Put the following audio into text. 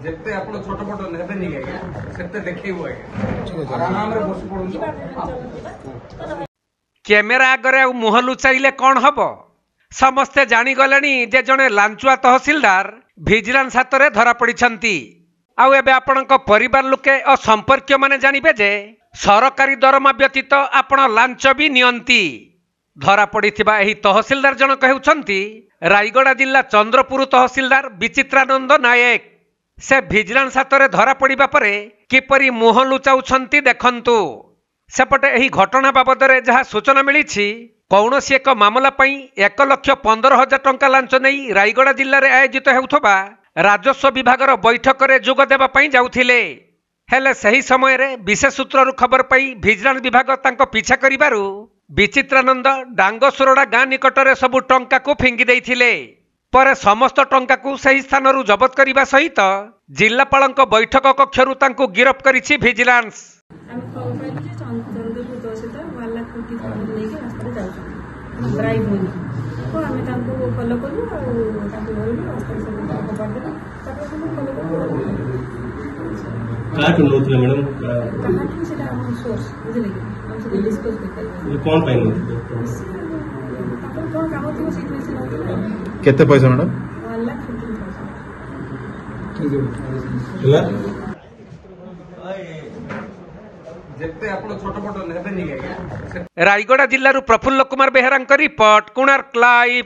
जिते आपण छोट मोट नेबे नहीं आज्ञा सेते देखैबो आज्ञा आराम रे बस पड़ू कैमेरा आगरे मुह लुचाइले कौन हम समस्ते जानीगले जे जड़े लांचुआ तहसिलदार भिजिलांस हाथ में धरा पड़ी आपण परिवार लोके और संपर्क माने जानिबे जे सरकारी दरमा व्यतीत आपण लांच भी नियंती धरा पड़िथिबा एही तहसिलदार जन कहउछंती रायगड़ा जिला चंद्रपुर तहसिलदार विचित्रानंद नायक से भिजिलांस हाथ में धरा पड़िबा परे किपरि मुह लुचाउछंती देखंतु सेपटे एही घटना बाबद जहाँ सूचना मिली कौन एक मामला 1,15,000 टंका लांच नहीं रायगड़ा जिले में आयोजित होउथबा राजस्व विभाग बैठक में जोग देवाई जाउथिले हेले सही समय रे विशेष सूत्र खबर पाई भिजिलांस विभाग तांको पीछा करिबारु विचित्रानंद डांगसोरडा गाँ निकट में सबु टंका को फिंगी देइथिले पर समस्त टंका को सही स्थान जबत करने सहित जिलापाल बैठक कक्षरु तांको गिरफ करिछि भिजिलांस। केते पैसा मैडम छोट मोट नेबे नहीं आज्ञा रायगड़ा जिल्लारू प्रफुल्ल कुमार बेहेरा रिपोर्ट कोणार्क लाइव।